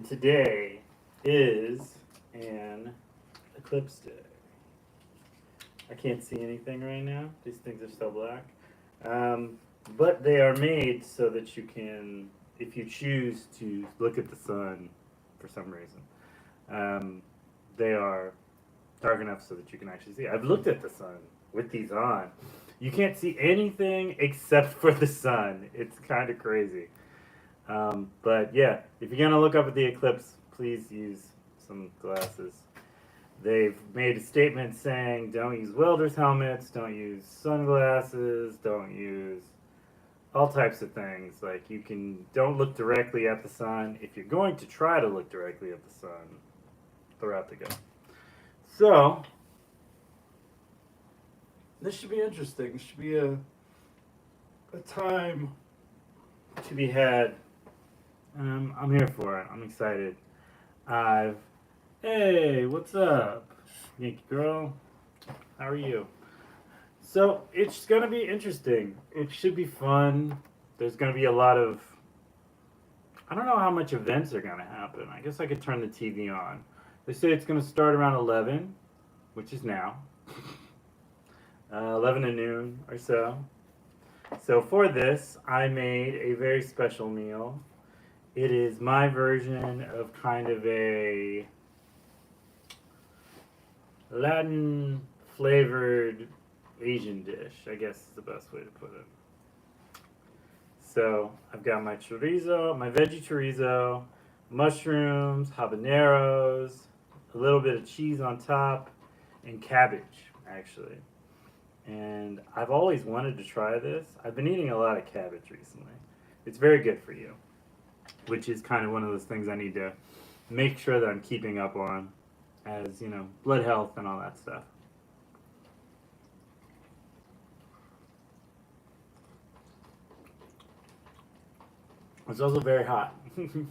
today is an eclipse day. I can't see anything right now. These things are so black. But they are made so that you can, if you choose to look at the sun for some reason, um, they are dark enough so that you can actually see. I've looked at the sun with these on. You can't see anything except for the sun. It's kind of crazy. But yeah, if you're gonna look up at the eclipse, please use some glasses. They've made a statement saying don't use welder's helmets, don't use sunglasses, don't use all types of things. Like you can don't look directly at the sun. If you're going to try to look directly at the sun, throw out the gun. So this should be interesting. This should be a time to be had. I'm here for it. I'm excited. I've Hey, what's up, Yankee girl? How are you? So it's gonna be interesting. It should be fun. There's gonna be a lot of. I don't know how much events are gonna happen. I guess I could turn the TV on. They say it's gonna start around 11, which is now. 11 to noon or so. So for this, I made a very special meal. It is my version of kind of a Latin flavored Asian dish, I guess is the best way to put it. So I've got my chorizo, my veggie chorizo, mushrooms, habaneros, a little bit of cheese on top, and cabbage, actually. And I've always wanted to try this. I've been eating a lot of cabbage recently. It's very good for you, which is kind of one of those things I need to make sure that I'm keeping up on, as you know, blood health and all that stuff. It's also very hot. I'm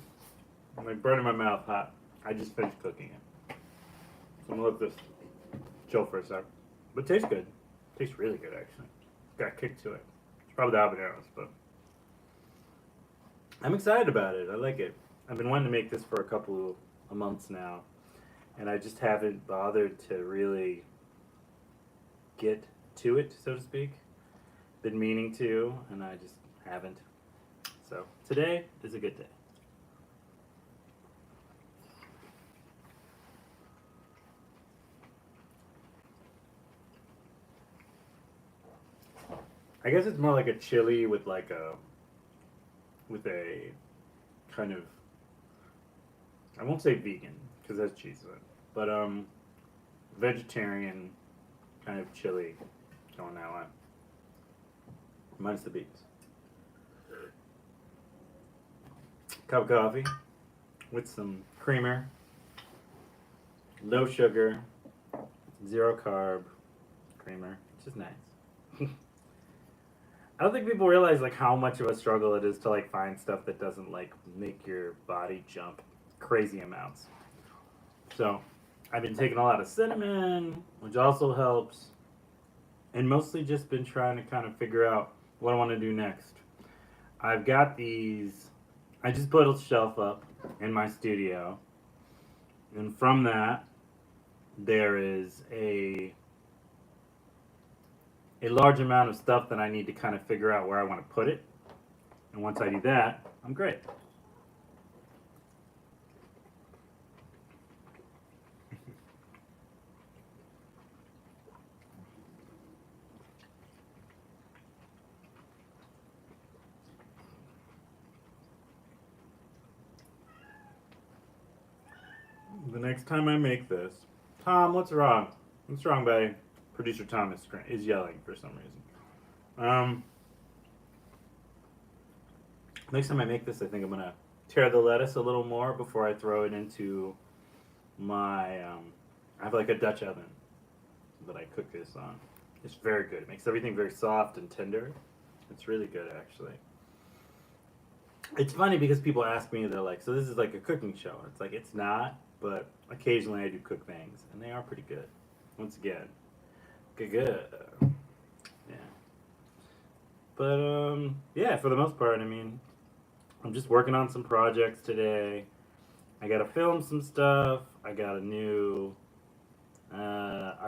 like burning my mouth hot. I just finished cooking it. So I'm gonna let this chill for a sec. But it tastes good. It tastes really good actually. It's got a kick to it. It's probably the habaneros, but I'm excited about it. I like it. I've been wanting to make this for a couple of months now, and I just haven't bothered to really get to it, so to speak. Been meaning to, and I just haven't. So today is a good day. I guess it's more like a chili with a kind of, I won't say vegan because that's cheese in it, but vegetarian kind of chili going that way. Minus the beets. Cup of coffee with some creamer, low sugar, zero carb creamer, which is nice. I don't think people realize like how much of a struggle it is to like find stuff that doesn't like make your body jump crazy amounts. So I've been taking a lot of cinnamon, which also helps, and mostly just been trying to kind of figure out what I want to do next. I've got these. I just put a shelf up in my studio, and from that there is a large amount of stuff that I need to kind of figure out where I want to put it. And once I do that, I'm great. The next time I make this, Tom, what's wrong? What's wrong, buddy? Producer Tom is yelling for some reason. Um, Next time I make this, I think I'm gonna tear the lettuce a little more before I throw it into my. I have like a Dutch oven that I cook this on. It's very good. It makes everything very soft and tender. It's really good, actually. It's funny because people ask me, they're like, "So this is like a cooking show?" It's like it's not, but occasionally I do cook things, and they are pretty good. Once again, good. Yeah. But yeah, for the most part, I mean, I'm just working on some projects today. I gotta film some stuff. I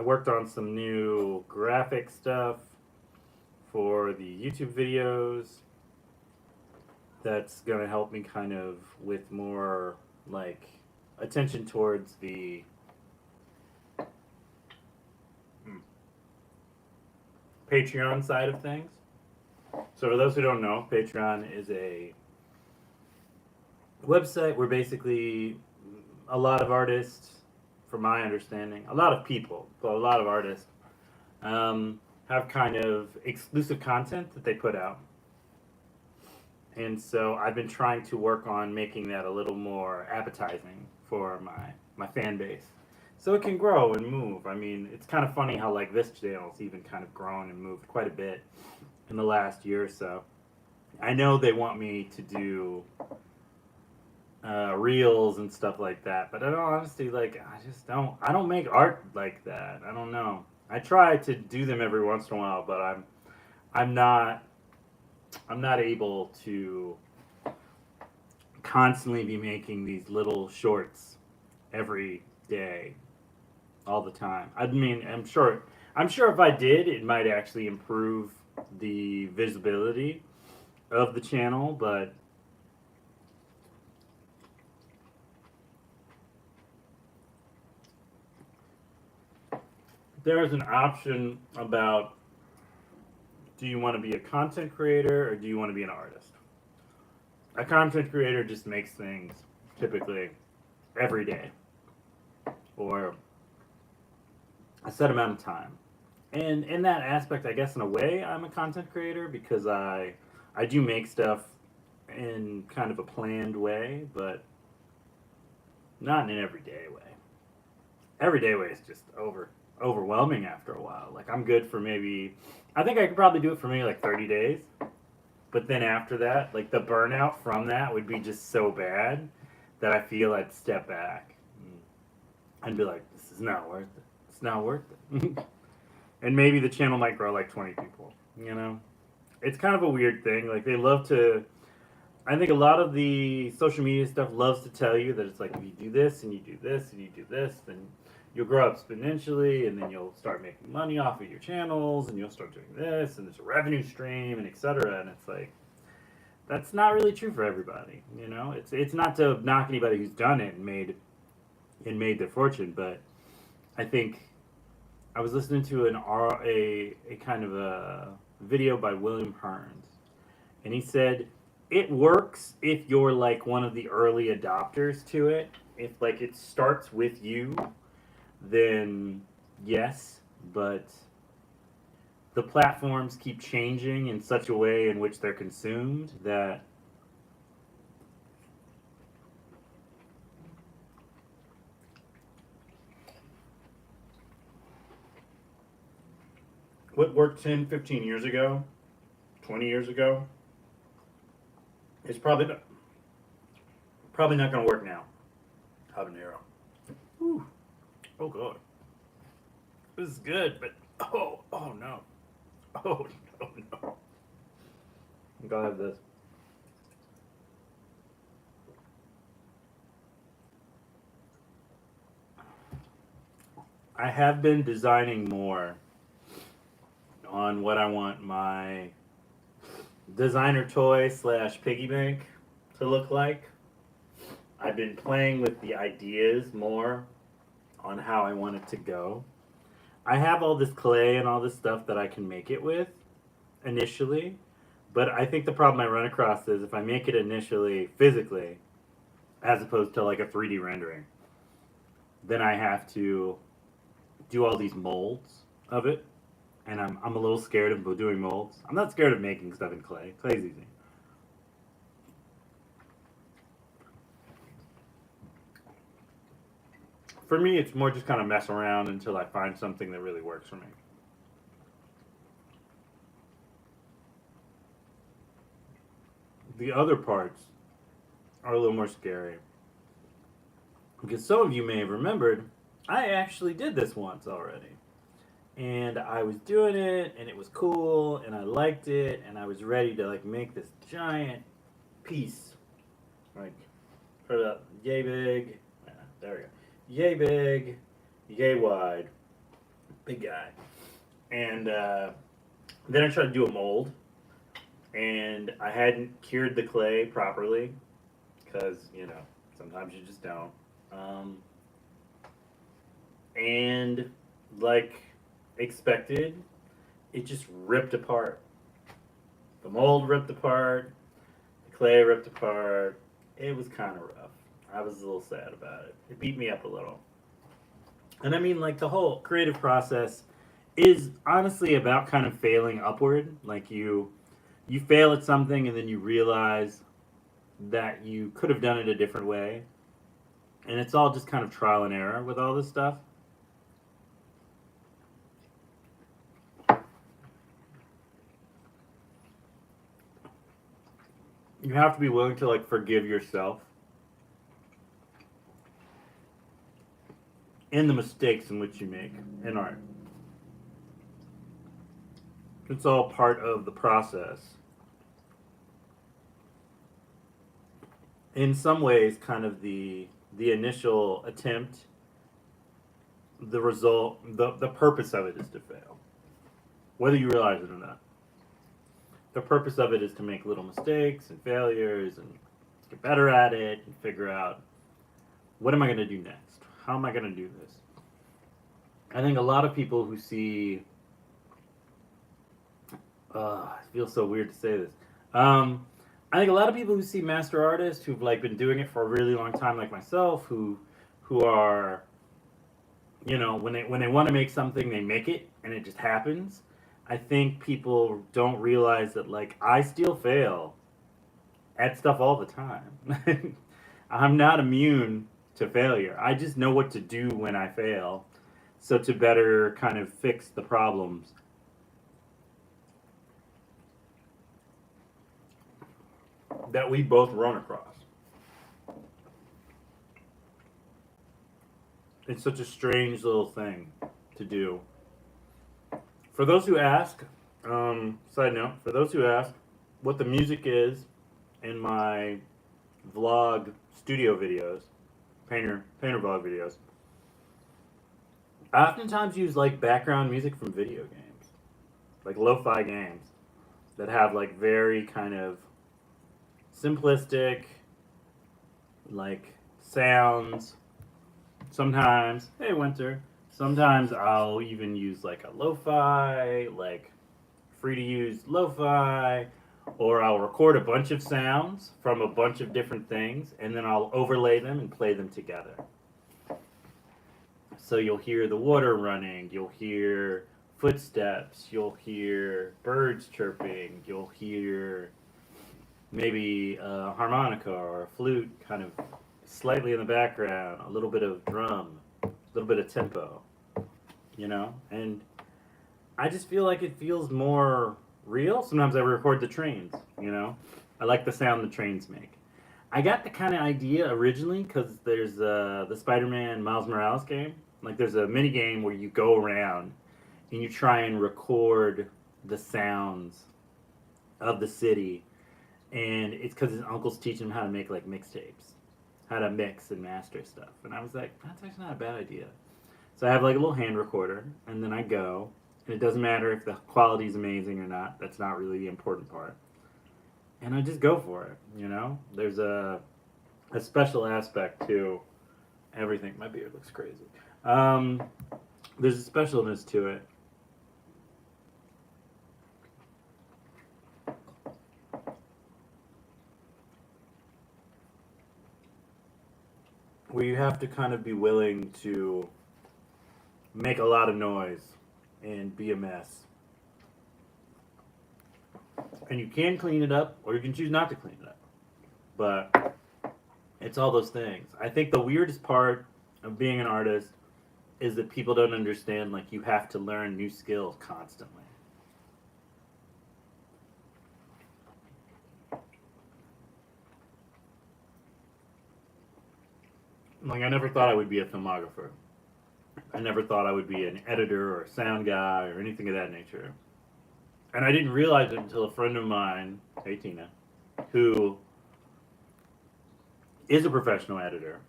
worked on some new graphic stuff for the YouTube videos. That's gonna help me kind of with more like attention towards the Patreon side of things. So for those who don't know, Patreon is a website where basically a lot of artists, from my understanding, a lot of people, but a lot of artists, have kind of exclusive content that they put out. And so I've been trying to work on making that a little more appetizing for my fan base. So it can grow and move. I mean, it's kind of funny how like this channel's even kind of grown and moved quite a bit in the last year or so. I know they want me to do reels and stuff like that, but I don't honestly like. I just don't. I don't make art like that. I don't know. I try to do them every once in a while, but I'm not I'm not able to constantly be making these little shorts every day, all the time. I mean, I'm sure if I did, it might actually improve the visibility of the channel, but there is an option about do you want to be a content creator or do you want to be an artist? A content creator just makes things typically every day or a set amount of time. And in that aspect, I guess in a way, I'm a content creator because I do make stuff in kind of a planned way, but not in an everyday way. Everyday way is just overwhelming after a while. Like I'm good for maybe I think I could probably do it for maybe like 30 days. But then after that, like the burnout from that would be just so bad that I feel I'd step back and be like, this is not worth it. It's not worth it. And maybe the channel might grow like 20 people, you know? It's kind of a weird thing. Like they love to I think a lot of the social media stuff loves to tell you that it's like if you do this and you do this and you do this, then you'll grow exponentially and then you'll start making money off of your channels and you'll start doing this and there's a revenue stream and etc. And it's like that's not really true for everybody, you know? It's not to knock anybody who's done it and made their fortune, but I think I was listening to a kind of a video by William Hearns and he said it works if you're like one of the early adopters to it. If like it starts with you, then yes, but the platforms keep changing in such a way in which they're consumed that what worked 10, 15 years ago, 20 years ago, is probably not going to work now. Habanero. Whew. Oh god. This is good, but oh no. Oh no. I'm gonna have this. I have been designing more on what I want my designer toy slash piggy bank to look like. I've been playing with the ideas more on how I want it to go. I have all this clay and all this stuff that I can make it with initially, but I think the problem I run across is if I make it initially physically, as opposed to like a 3D rendering, then I have to do all these molds of it, and I'm a little scared of doing molds. I'm not scared of making stuff in clay. Clay's easy. For me, it's more just kind of mess around until I find something that really works for me. The other parts are a little more scary. Because some of you may have remembered, I actually did this once already. And I was doing it, and it was cool, and I liked it, and I was ready to like make this giant piece, like for the yay big. There we go. Yay big, yay wide, big guy. And then I tried to do a mold, and I hadn't cured the clay properly because sometimes you just don't. Um, and like expected, it just ripped apart. The mold ripped apart, the clay ripped apart. It was kind of rough. I was a little sad about it. It beat me up a little. And I mean, like, the whole creative process is honestly about kind of failing upward. Like, you fail at something and then you realize that you could have done it a different way. And it's all just kind of trial and error with all this stuff. You have to be willing to like forgive yourself and the mistakes in which you make in art. It's all part of the process. In some ways, kind of the initial attempt, the result, the purpose of it is to fail, whether you realize it or not. The purpose of it is to make little mistakes and failures and get better at it and figure out what am I going to do next? How am I going to do this? I think a lot of people who see, it feels so weird to say this. I think a lot of people who see master artists who've like been doing it for a really long time, like myself, who are, when they want to make something, they make it, and it just happens. I think people don't realize that like I still fail at stuff all the time. I'm not immune to failure. I just know what to do when I fail, so to better kind of fix the problems. That we both run across. It's such a strange little thing to do. For those who ask, side note, for those who ask what the music is in my vlog studio videos, painter vlog videos, I oftentimes use like background music from video games, like lo-fi games that have like very kind of simplistic like sounds. Sometimes, hey Winter. Sometimes I'll even use like a lo-fi, like free to use lo-fi, or I'll record a bunch of sounds from a bunch of different things and then I'll overlay them and play them together. So you'll hear the water running, you'll hear footsteps, you'll hear birds chirping, you'll hear maybe a harmonica or a flute kind of slightly in the background, a little bit of drum, a little bit of tempo, and I just feel like it feels more real. Sometimes I record the trains. I like the sound the trains make. I got the kind of idea originally because there's the Spider-Man Miles Morales game. Like there's a mini game where you go around and you try and record the sounds of the city, and it's because his uncle's teaching him how to make like mixtapes, how to mix and master stuff. And I was like, that's actually not a bad idea. So I have like a little hand recorder, and then I go, and it doesn't matter if the quality is amazing or not. That's not really the important part. And I just go for it. There's a special aspect to everything. My beard looks crazy. There's a specialness to it. Where you have to kind of be willing to make a lot of noise and be a mess. And you can clean it up, or you can choose not to clean it up. But it's all those things. I think the weirdest part of being an artist is that people don't understand, like, you have to learn new skills constantly. Like, I never thought I would be a filmographer. I never thought I would be an editor or a sound guy or anything of that nature. And I didn't realize it until a friend of mine, hey Tina, who is a professional editor,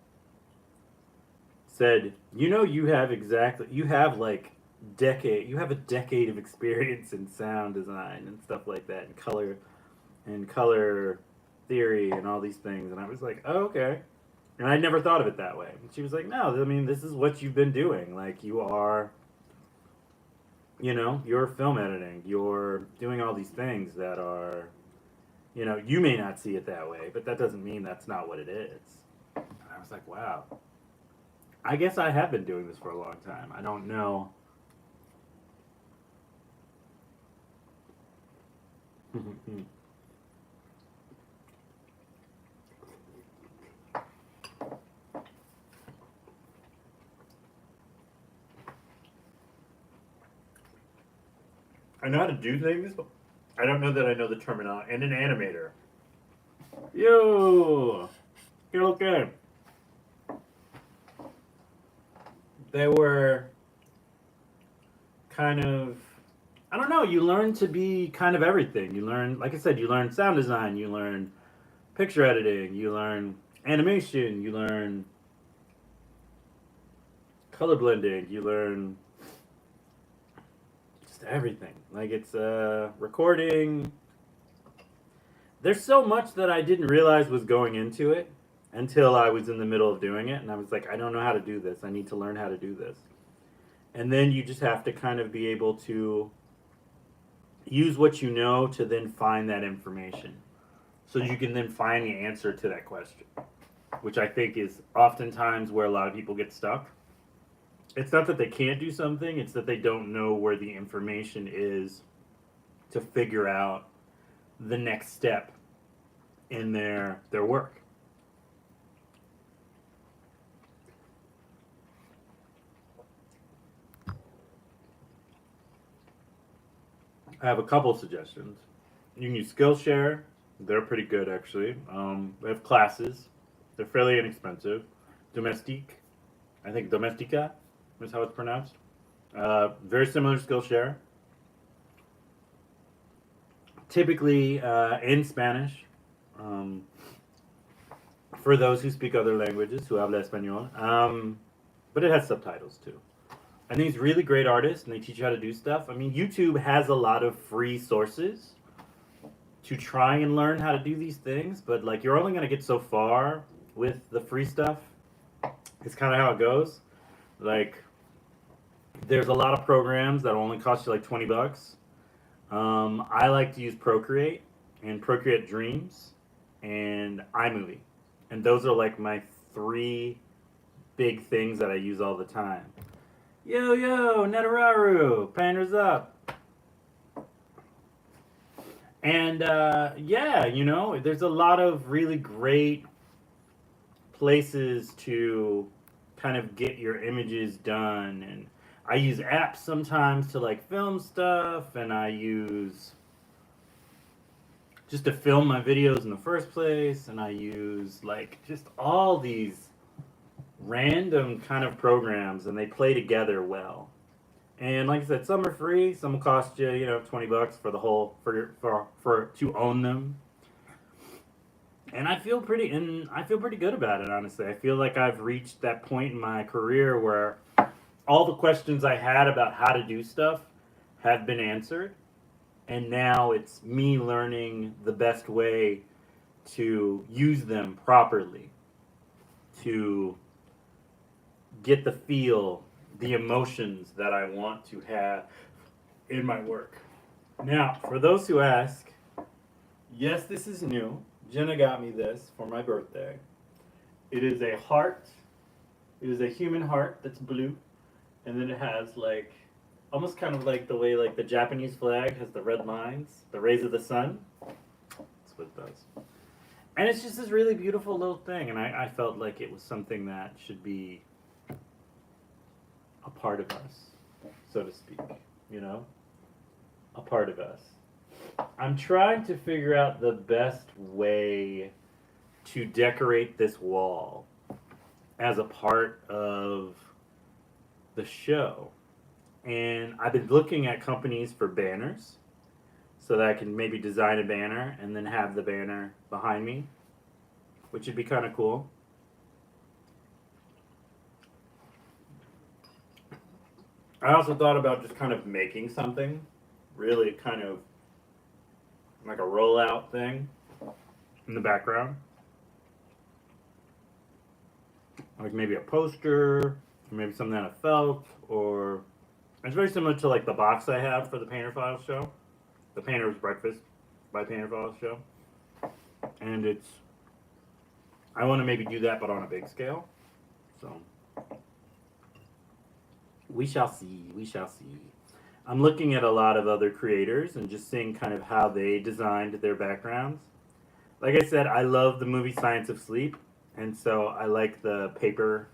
said, you have like you have a decade of experience in sound design and stuff like that, and color theory and all these things. And I was like, oh, okay. And I never thought of it that way. And she was like, no, I mean, this is what you've been doing. Like, you're film editing. You're doing all these things that are, you may not see it that way, but that doesn't mean that's not what it is. And I was like, wow. I guess I have been doing this for a long time. I don't know. I know how to do things, but I don't know that I know the terminology. And an animator. Yo! You're okay. They were kind of, I don't know, you learn to be kind of everything. You learn, like I said, you learn sound design, you learn picture editing, you learn animation, you learn color blending, you learn just everything. Like it's recording. There's so much that I didn't realize was going into it until I was in the middle of doing it, and I was like, I don't know how to do this. I need to learn how to do this. And then you just have to kind of be able to use what you know to then find that information. So you can then find the answer to that question, which I think is oftentimes where a lot of people get stuck. It's not that they can't do something, it's that they don't know where the information is to figure out the next step in their work. I have a couple suggestions. You can use Skillshare. They're pretty good, actually. They have classes. They're fairly inexpensive. Domestique. I think Domestica is how it's pronounced. Very similar to Skillshare. Typically in Spanish. Um, for those who speak other languages, who habla español. But it has subtitles too. And these really great artists, and they teach you how to do stuff. I mean, YouTube has a lot of free sources to try and learn how to do these things, but like you're only going to get so far with the free stuff. It's kind of how it goes. Like, there's a lot of programs that only cost you like $20. I like to use Procreate and Procreate Dreams and iMovie, and those are like my three big things that I use all the time. Yo, Netararu, Pandas up. And yeah, there's a lot of really great places to kind of get your images done. And I use apps sometimes to like film stuff, and I use just to film my videos in the first place, and I use like just all these random kind of programs, and they play together well. And like I said, some are free, some will cost you, $20 for the whole for to own them. And I feel pretty good about it, honestly. I feel like I've reached that point in my career where all the questions I had about how to do stuff have been answered, and now it's me learning the best way to use them properly, to get the feel, the emotions that I want to have in my work. Now, for those who ask, yes, this is new. Jenna got me this for my birthday. It is a heart. It is a human heart that's blue, and then it has like almost kind of like the way like the Japanese flag has the red lines, the rays of the sun. That's what it does. And it's just this really beautiful little thing, and I felt like it was something that should be a part of us, so to speak, a part of us. I'm trying to figure out the best way to decorate this wall as a part of the show. And I've been looking at companies for banners so that I can maybe design a banner and then have the banner behind me. which would be kind of cool. I also thought about just kind of making something really kind of like a rollout thing in the background. Like maybe a poster, or maybe something out of felt, or it's very similar to like the box I have for the Painter Files show, the Painter's Breakfast by Painter Files show, and it's I want to maybe do that but on a big scale. So we shall see. We shall see. I'm looking at a lot of other creators and just seeing kind of how they designed their backgrounds. Like I said, I love the movie Science of Sleep, and so I like the paper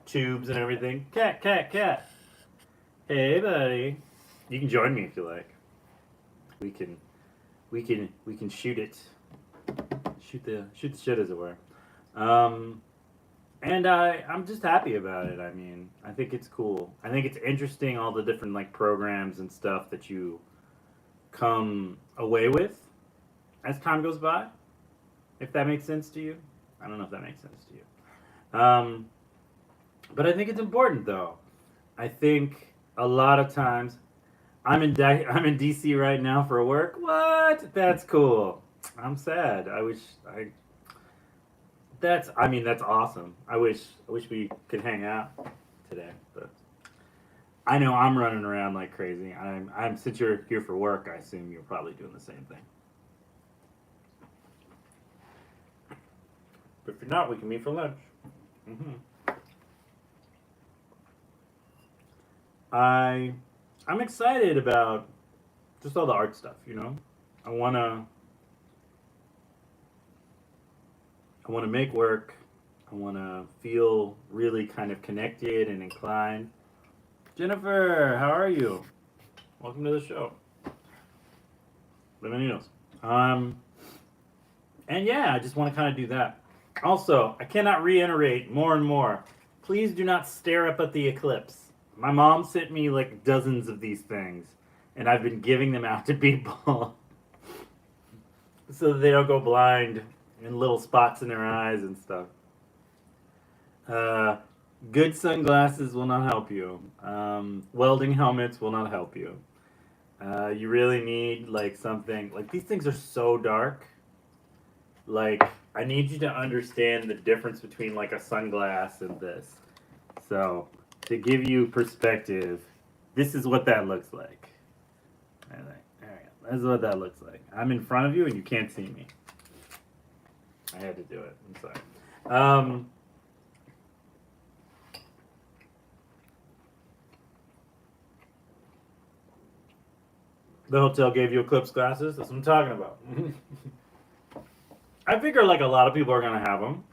tubes and everything. Cat, cat, cat. Hey, buddy. You can join me if you like. We can shoot it. Shoot the shit, as it were. And I'm just happy about it. I mean, I think it's cool. I think it's interesting all the different like programs and stuff that you come away with as time goes by. If that makes sense to you, I don't know if that makes sense to you. But I think it's important though. I think a lot of times I'm in DC right now for work. What? That's cool. I'm sad. That's awesome. I wish we could hang out today, but I know I'm running around like crazy. I'm since you're here for work, I assume you're probably doing the same thing. But if you're not, we can meet for lunch. Mm-hmm. I'm excited about just all the art stuff. I wanna make work. I wanna feel really kind of connected and inclined. Jennifer, how are you? Welcome to the show. Bienvenidos. And yeah, I just want to kind of do that. Also, I cannot reiterate more and more. Please do not stare up at the eclipse. My mom sent me like dozens of these things, and I've been giving them out to people so that they don't go blind and little spots in their eyes and stuff. Good sunglasses will not help you. Welding helmets will not help you. You really need like something like these things are so dark. Like I need you to understand the difference between like a sunglass and this. So to give you perspective, this is what that looks like. There we go. This is what that looks like. I'm in front of you and you can't see me. I had to do it. I'm sorry. The hotel gave you eclipse glasses. That's what I'm talking about. I figure like a lot of people are gonna have them.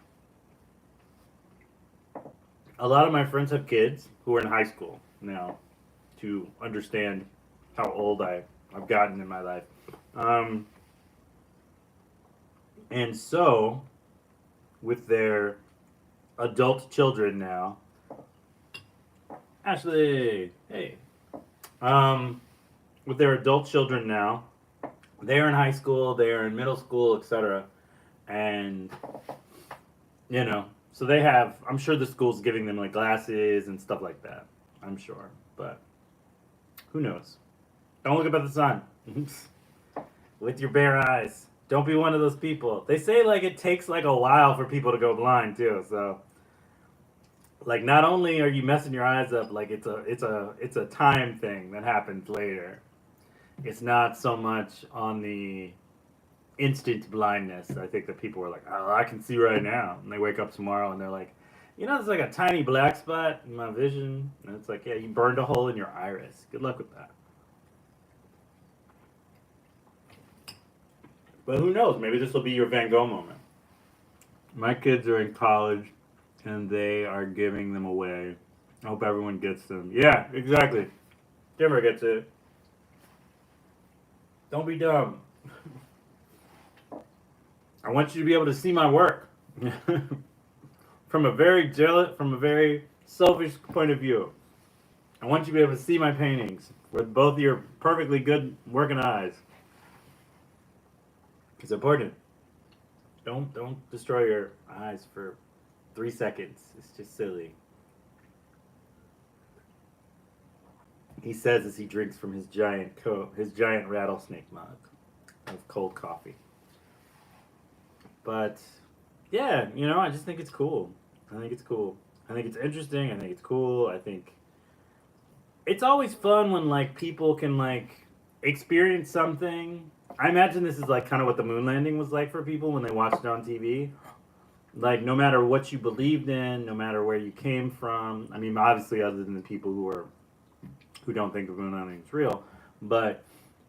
A lot of my friends have kids who are in high school now to understand how old I've gotten in my life. And so, with their adult children now, Ashley, hey. With their adult children now, they're in high school, they're in middle school, etc. And, so they have, I'm sure the school's giving them like glasses and stuff like that. I'm sure. But who knows? Don't look up at the sun with your bare eyes. Don't be one of those people. They say like it takes like a while for people to go blind too. So like not only are you messing your eyes up, like it's a time thing that happens later. It's not so much on the instant blindness. I think that people are like, oh, I can see right now. And they wake up tomorrow and they're like, there's like a tiny black spot in my vision. And it's like, yeah, you burned a hole in your iris. Good luck with that. But who knows? Maybe this will be your Van Gogh moment. My kids are in college and they are giving them away. I hope everyone gets them. Yeah, exactly. Kimber gets it. Don't be dumb. I want you to be able to see my work from a very selfish point of view. I want you to be able to see my paintings with both your perfectly good working eyes. It's important. Don't destroy your eyes for 3 seconds. It's just silly. He says as he drinks from his giant rattlesnake mug of cold coffee. But yeah, I just think it's cool. I think it's cool. I think it's interesting. I think it's cool. I think it's always fun when like people can like experience something. I imagine this is like kind of what the moon landing was like for people when they watched it on TV. Like no matter what you believed in, no matter where you came from. I mean, obviously, other than the people who don't think the moon landing is real, but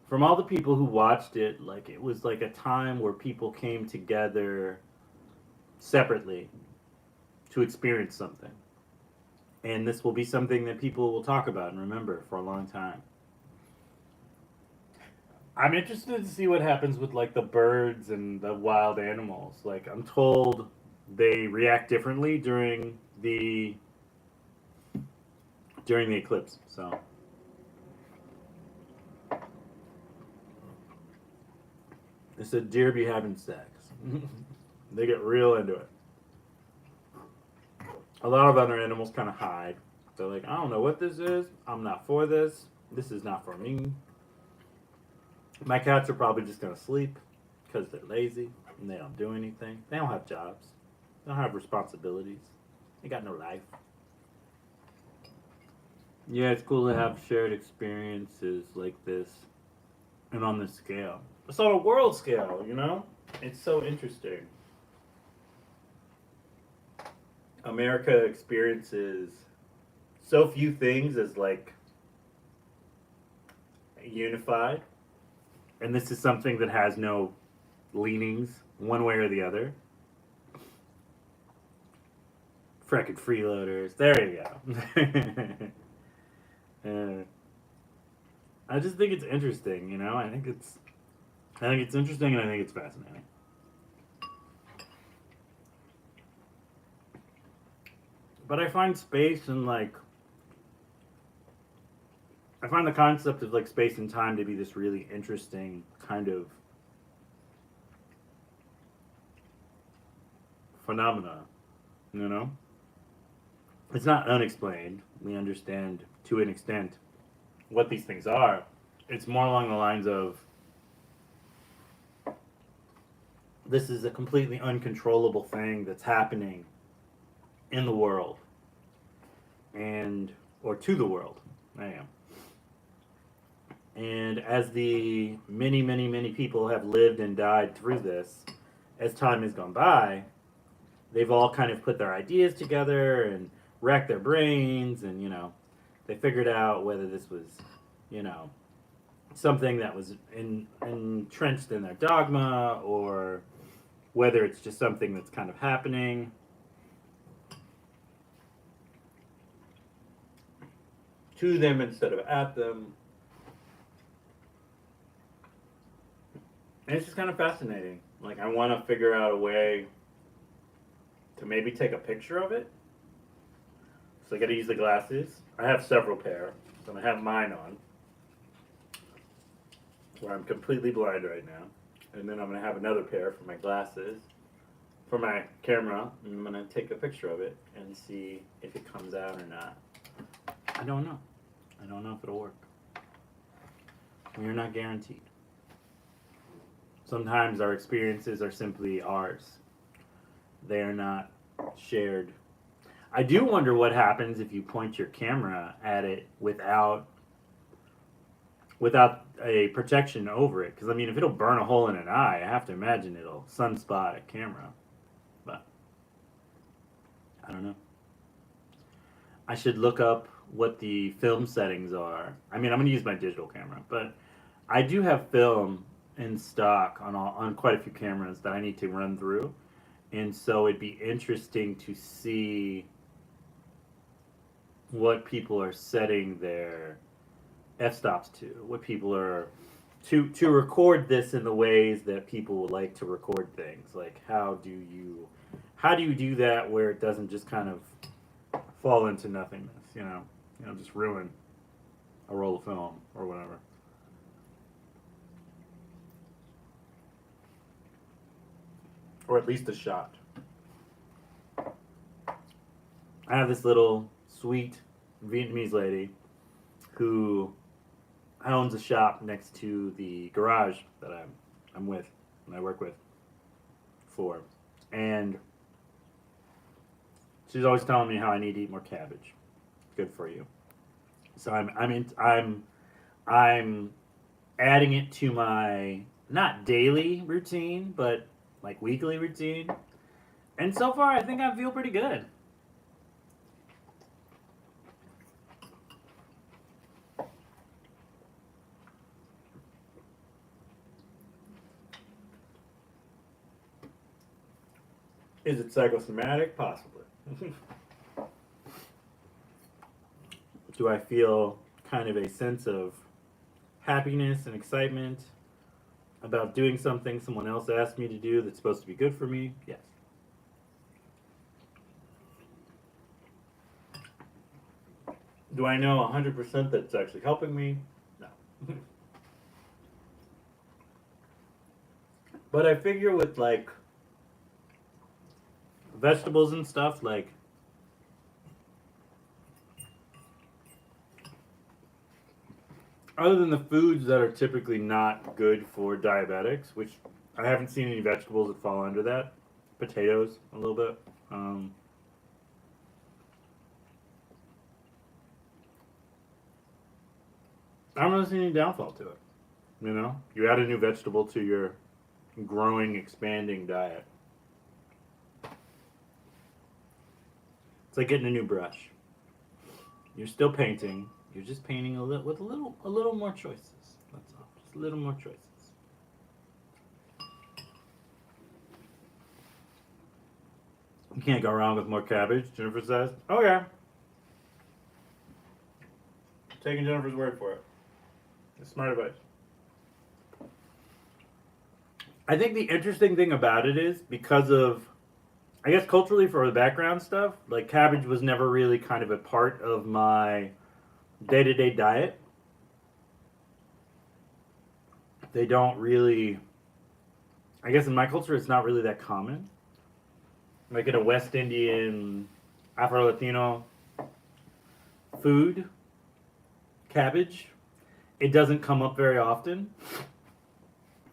from all the people who watched it, like it was like a time where people came together separately to experience something. And this will be something that people will talk about and remember for a long time. I'm interested to see what happens with like the birds and the wild animals. Like I'm told they react differently during the eclipse. So they said deer be having sex. They get real into it. A lot of other animals kind of hide. They're like, I don't know what this is. I'm not for this. This is not for me. My cats are probably just gonna sleep because they're lazy and they don't do anything. They don't have jobs. They don't have responsibilities. They got no life. Yeah, it's cool to have shared experiences like this and on this scale. It's on a world scale. It's so interesting. America experiences so few things as like unified, and this is something that has no leanings one way or the other. Frickin' freeloaders. There you go. I just think it's interesting. I think it's interesting, and I think it's fascinating. But I find space and like I find the concept of like space and time to be this really interesting kind of phenomena. You know, it's not unexplained. We understand to an extent what these things are. It's more along the lines of this is a completely uncontrollable thing that's happening in the world and or to the world. I am. And as the many, many, many people have lived and died through this, as time has gone by, they've all kind of put their ideas together and racked their brains, and they figured out whether this was, you know, something that was entrenched in their dogma, or whether it's just something that's kind of happening. To them instead of at them. And it's just kind of fascinating. Like, I want to figure out a way to maybe take a picture of it. So I got to use the glasses. I have several pair. So I have mine on, where I'm completely blind right now. And then I'm going to have another pair for my glasses, for my camera. And I'm going to take a picture of it and see if it comes out or not. I don't know. I don't know if it'll work. We're not guaranteed. Sometimes our experiences are simply ours. They are not shared. I do wonder what happens if you point your camera at it without a protection over it. Because, I mean, if it'll burn a hole in an eye, I have to imagine it'll sunspot a camera. But, I don't know. I should look up what the film settings are. I mean, I'm going to use my digital camera, but I do have film in stock on quite a few cameras that I need to run through. And so it'd be interesting to see what people are setting their f-stops to, what people are to record this in the ways that people would like to record things. Like how do you do that where it doesn't just kind of fall into nothingness, just ruin a roll of film or whatever. or at least a shot. I have this little sweet Vietnamese lady who owns a shop next to the garage that I'm with and I work with for, and she's always telling me how I need to eat more cabbage. It's good for you. So I'm adding it to my not daily routine, but like weekly routine. And so far, I think I feel pretty good. Is it psychosomatic? Possibly. Do I feel kind of a sense of happiness and excitement about doing something someone else asked me to do that's supposed to be good for me? Yes. Do I know 100% that it's actually helping me? No. But I figure with like vegetables and stuff, like other than the foods that are typically not good for diabetics, which I haven't seen any vegetables that fall under that. Potatoes, a little bit. I don't really see any downfall to it. You know, you add a new vegetable to your growing, expanding diet. It's like getting a new brush. You're still painting. You're just painting a little with a little more choices. That's all. Just a little more choices. You can't go wrong with more cabbage, Jennifer says. Oh yeah. Taking Jennifer's word for it. It's smart advice. I think the interesting thing about it is because of, I guess culturally for the background stuff, like cabbage was never really kind of a part of my day-to-day diet. They don't really, I guess in my culture it's not really that common. Like in a West Indian, Afro-Latino food, cabbage, it doesn't come up very often.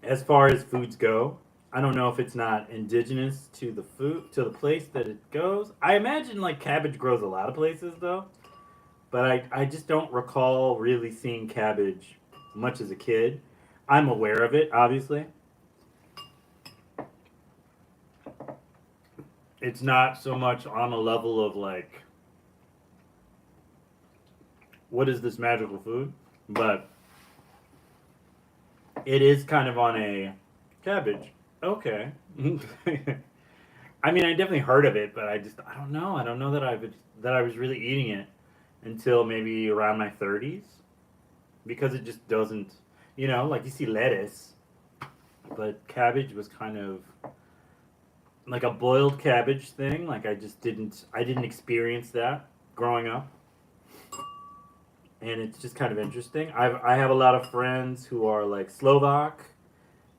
As far as foods go, I don't know if it's not indigenous to the food, to the place that it goes. I imagine like cabbage grows a lot of places though, but I just don't recall really seeing cabbage much as a kid. I'm aware of it, obviously. It's not so much on a level of like, what is this magical food? But it is kind of on a cabbage. Okay. I mean, I definitely heard of it, but I don't know. I don't know that I was really eating it until maybe around my 30s because it just doesn't, like you see lettuce, but cabbage was kind of like a boiled cabbage thing. Like I didn't experience that growing up. And it's just kind of interesting. I have a lot of friends who are like Slovak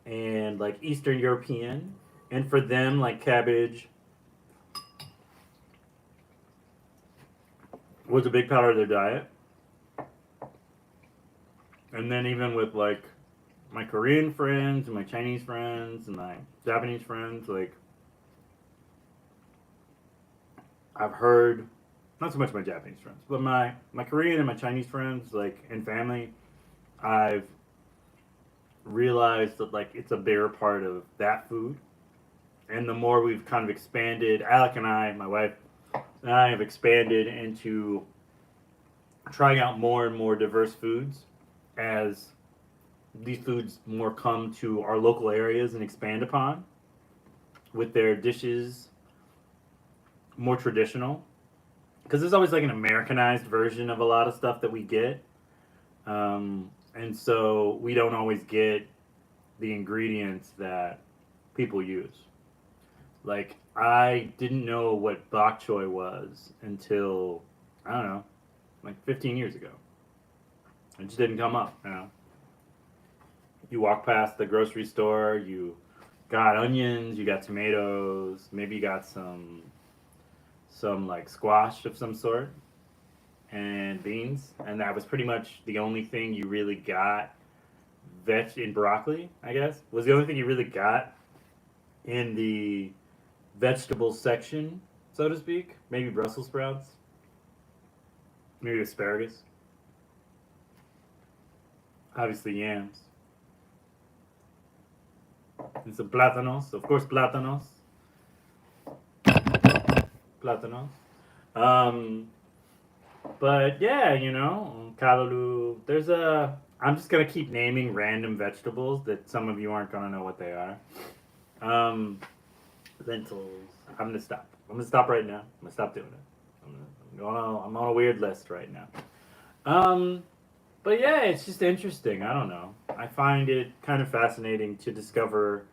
and like Eastern European, and for them like cabbage was a big part of their diet. And then even with like my Korean friends and my Chinese friends and my Japanese friends, like I've heard not so much my Japanese friends, but my Korean and my Chinese friends, like and family, I've realized that like it's a bigger part of that food. And the more we've kind of expanded, Alec and I, my wife and I have expanded into trying out more and more diverse foods as these foods more come to our local areas and expand upon with their dishes more traditional. Because there's always like an Americanized version of a lot of stuff that we get. And so we don't always get the ingredients that people use. Like, I didn't know what bok choy was until, I don't know, like 15 years ago. It just didn't come up, You walk past the grocery store, you got onions, you got tomatoes, maybe you got some like squash of some sort, and beans, and that was pretty much the only thing you really got. Veg in broccoli, I guess, was the only thing you really got in the vegetable section, so to speak. Maybe Brussels sprouts, maybe asparagus, obviously yams, and some plátanos. Of course, plátanos. Um, but yeah, callaloo. There's a. I'm just gonna keep naming random vegetables that some of you aren't gonna know what they are. Um, Lentils. I'm gonna stop. I'm gonna stop right now. I'm gonna stop doing it. I'm on a weird list right now. Um, but yeah, it's just interesting. I don't know. I find it kind of fascinating to discover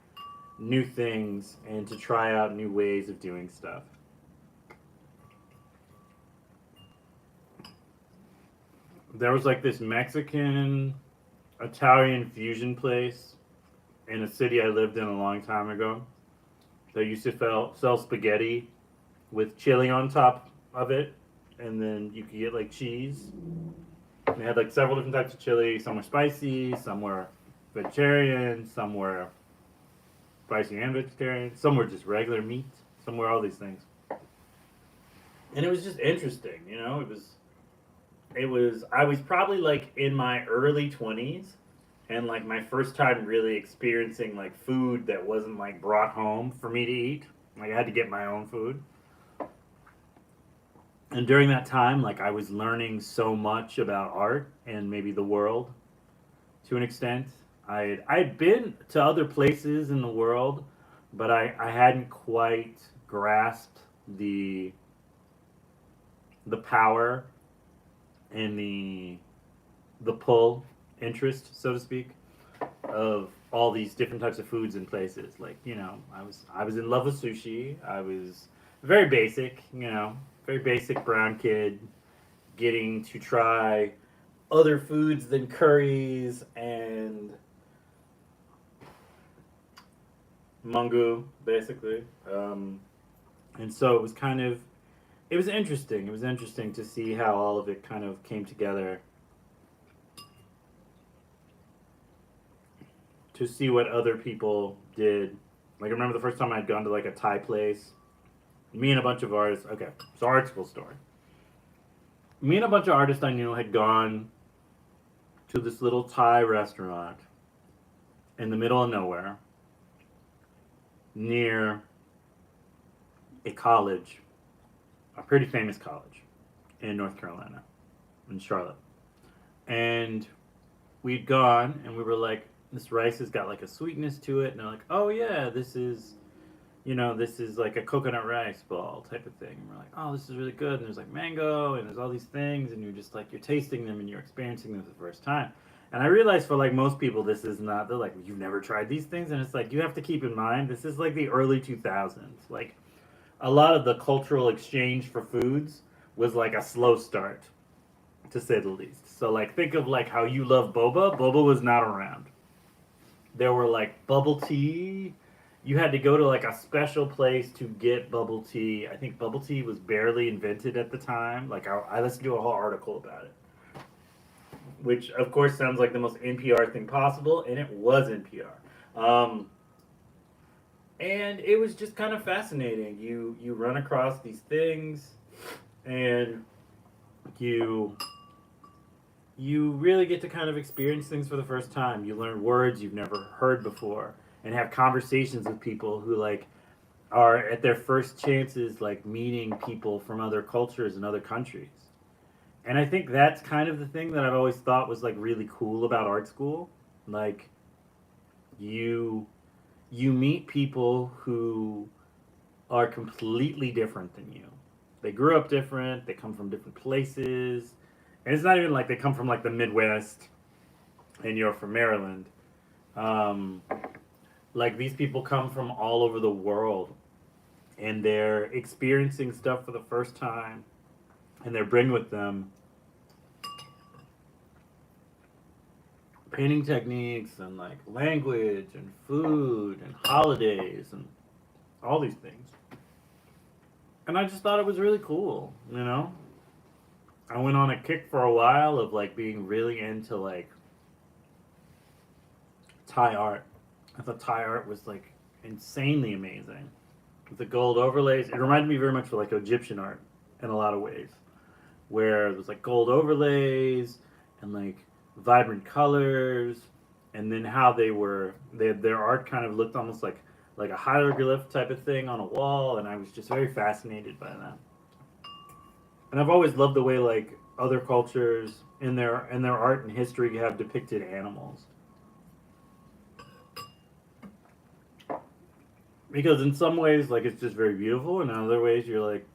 new things and to try out new ways of doing stuff. There was like this Mexican Italian fusion place in a city I lived in a long time ago. They used to sell spaghetti with chili on top of it, and then you could get like cheese. And they had like several different types of chili. Some were spicy, some were vegetarian, some were spicy and vegetarian, some were just regular meat, some were all these things. And it was just interesting, it was I was probably like in my early 20s, and like my first time really experiencing like food that wasn't like brought home for me to eat. Like I had to get my own food. And during that time, like I was learning so much about art and maybe the world to an extent. I'd been to other places in the world, but I hadn't quite grasped the power and the pull interest, so to speak, of all these different types of foods and places. Like, I was in love with sushi. I was very basic, very basic brown kid getting to try other foods than curries and mango, basically. And so it was interesting. It was interesting to see how all of it kind of came together, to see what other people did. Like, I remember the first time I'd gone to like a Thai place. Me and a bunch of artists. Okay, so art school story. Me and a bunch of artists I knew had gone to this little Thai restaurant in the middle of nowhere near a college, a pretty famous college in North Carolina, in Charlotte. And we'd gone and we were like, this rice has got like a sweetness to it. And they're like, oh yeah, this is like a coconut rice ball type of thing. And we're like, oh, this is really good. And there's like mango and there's all these things. And you're just like, you're tasting them and you're experiencing them for the first time. And I realize for like most people, this is not, they're like, you've never tried these things. And it's like, you have to keep in mind, this is like the early 2000s. Like, a lot of the cultural exchange for foods was like a slow start, to say the least. So like think of like how you love boba. Boba was not around. There were like bubble tea. You had to go to like a special place to get bubble tea. I think bubble tea was barely invented at the time. Like I listened to a whole article about it, which of course sounds like the most NPR thing possible, and it was NPR. And it was just kind of fascinating. You run across these things, and you you really get to kind of experience things for the first time. You learn words you've never heard before, and have conversations with people who like are at their first chances, like meeting people from other cultures and other countries. And I think that's kind of the thing that I've always thought was like really cool about art school. Like you you meet people who are completely different than you. They grew up different, they come from different places. And it's not even like they come from like the Midwest and you're from Maryland. Um, like these people come from all over the world and they're experiencing stuff for the first time, and they're bringing with them painting techniques and like language and food and holidays and all these things. And I just thought it was really cool, you know? I went on a kick for a while of like being really into like Thai art. I thought Thai art was like insanely amazing. With the gold overlays, it reminded me very much of like Egyptian art in a lot of ways, where there's like gold overlays and like vibrant colors, and then how their art kind of looked almost like a hieroglyph type of thing on a wall, and I was just very fascinated by that. And I've always loved the way like other cultures in their art and history have depicted animals. Because in some ways like it's just very beautiful, and in other ways you're like,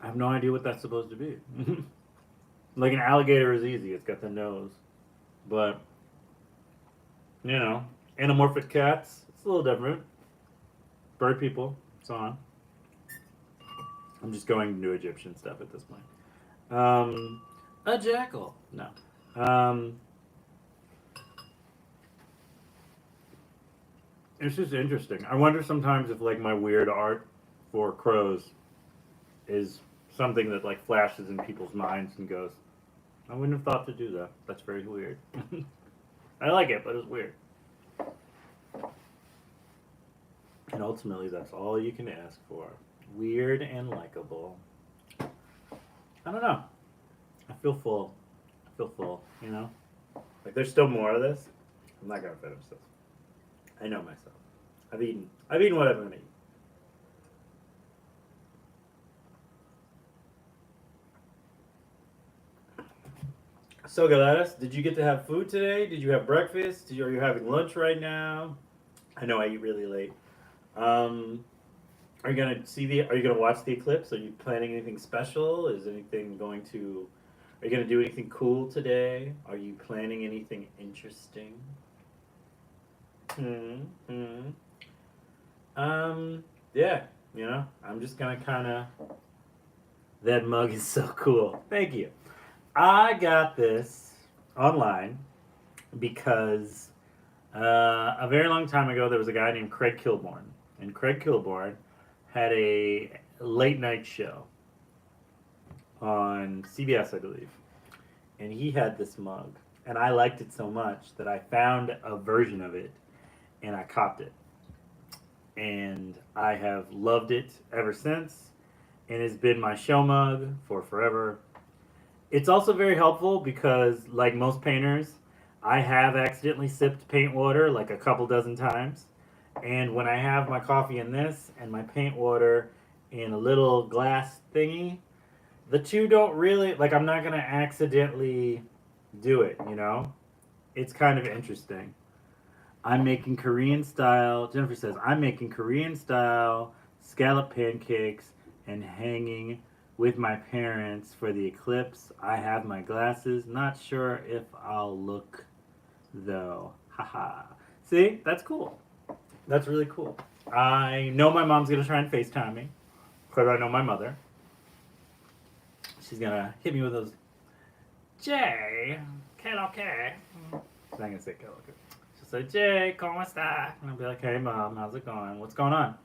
I have no idea what that's supposed to be. Like an alligator is easy, it's got the nose. But you know, anamorphic cats, it's a little different. Bird people, so on. I'm just going into Egyptian stuff at this point. A jackal. No. It's just interesting. I wonder sometimes if like my weird art for crows is something that like flashes in people's minds and goes, I wouldn't have thought to do that. That's very weird. I like it, but it's weird. And ultimately, that's all you can ask for. Weird and likable. I don't know. I feel full. I feel full, you know? Like, there's still more of this. I'm not going to finish this. I know myself. I've eaten what I'm going to eat. So, Galeras, did you get to have food today? Did you have breakfast? Are you having lunch right now? I know I eat really late. Are you gonna Are you gonna watch the eclipse? Are you planning anything special? Are you gonna do anything cool today? Are you planning anything interesting? Hmm. Hmm. Yeah. You know, I'm just gonna kind of. That mug is so cool. Thank you. I got this online because a very long time ago there was a guy named Craig Kilborn, and Craig Kilborn had a late night show on CBS, I believe, and he had this mug, and I liked it so much that I found a version of it and I copped it, and I have loved it ever since, and it's been my show mug for forever. It's also very helpful because, like most painters, I have accidentally sipped paint water like a couple dozen times. And when I have my coffee in this and my paint water in a little glass thingy, the two don't really, like, I'm not going to accidentally do it, you know? It's kind of interesting. I'm making Korean style, Jennifer says, I'm making Korean style scallop pancakes and hanging with my parents for the eclipse. I have my glasses. Not sure if I'll look though. Haha. See? That's cool. That's really cool. I know my mom's going to try and FaceTime me because I know my mother. She's going to hit me with those, Jay, ¿qué lo que? She's not going to say ¿qué lo que? She'll say, Jay, ¿cómo está? And I'll be like, hey, Mom, how's it going? What's going on?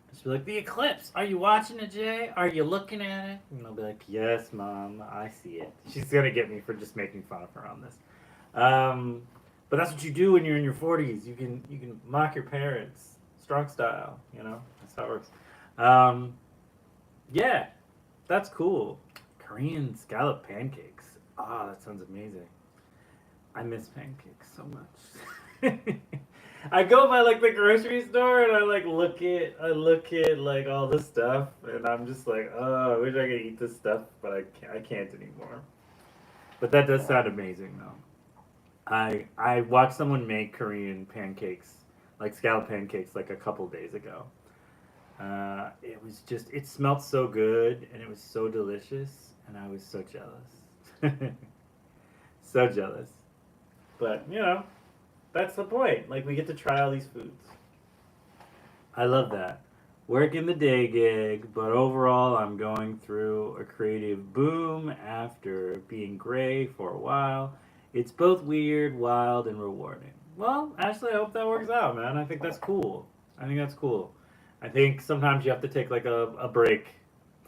And she'll be like, the eclipse. Are you watching it, Jay? Are you looking at it? And I'll be like, yes, Mom, I see it. She's going to get me for just making fun of her on this. But that's what you do when you're in your 40s. You can mock your parents, strong style. You know, that's how it works. Yeah, that's cool. Korean scallop pancakes. Ah, that sounds amazing. I miss pancakes so much. I go by like the grocery store and I look at like all this stuff and I'm just like, oh, I wish I could eat this stuff, but I can't anymore. But that does sound amazing though. I watched someone make Korean pancakes, like scallop pancakes, like a couple days ago. It smelled so good and it was so delicious, and I was so jealous. So jealous. But, you know, that's the point. Like, we get to try all these foods. I love that. Working the day gig, but overall, I'm going through a creative boom after being gray for a while. It's both weird, wild, and rewarding. Well, Ashley, I hope that works out, man. I think that's cool. I think that's cool. I think sometimes you have to take like a break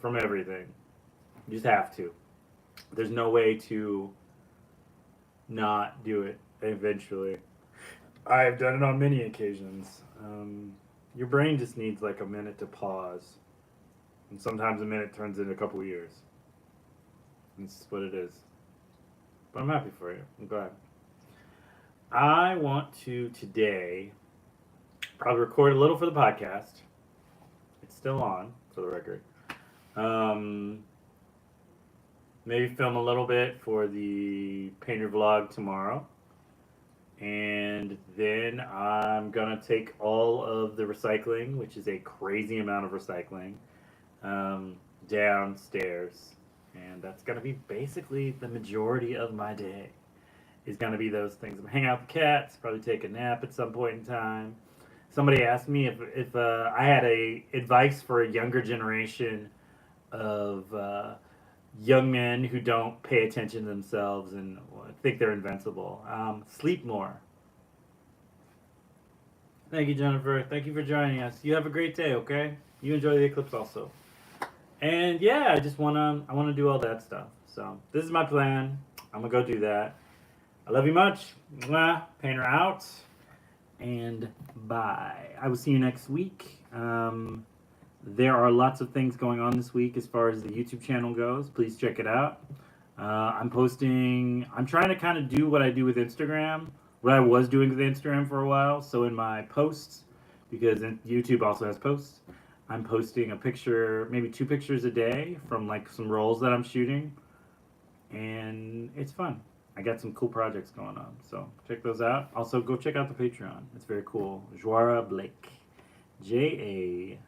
from everything. You just have to. There's no way to not do it eventually. I've done it on many occasions. Your brain just needs like a minute to pause. And sometimes a minute turns into a couple of years. That's what it is. But I'm happy for you. I'm glad. I want to today probably record a little for the podcast. It's still on, for the record. Um, Maybe film a little bit for the painter vlog tomorrow. And then I'm going to take all of the recycling, which is a crazy amount of recycling, downstairs. And that's going to be basically the majority of my day. Is going to be those things. I'm hang out with the cats, probably take a nap at some point in time. Somebody asked me if I had a advice for a younger generation of young men who don't pay attention to themselves and think they're invincible. Sleep more. Thank you, Jennifer. Thank you for joining us. You have a great day, okay? You enjoy the eclipse also. And yeah, I wanna do all that stuff. So this is my plan. I'm gonna go do that. I love you much. Mwah. Painter out. And bye. I will see you next week. There are lots of things going on this week as far as the YouTube channel goes. Please check it out. I'm trying to kind of do what I do with Instagram, what I was doing with Instagram for a while. So in my posts, because YouTube also has posts, I'm posting a picture, maybe 2 pictures a day from like some rolls that I'm shooting. And it's fun. I got some cool projects going on. So check those out. Also, go check out the Patreon. It's very cool. Joara Blake. JAWARA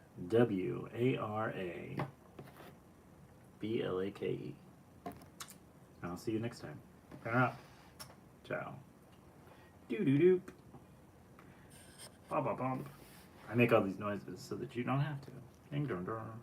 I'll see you next time. Turn up. Ciao. Doo doo doop. Ba ba bump. I make all these noises so that you don't have to. Ding dong dong.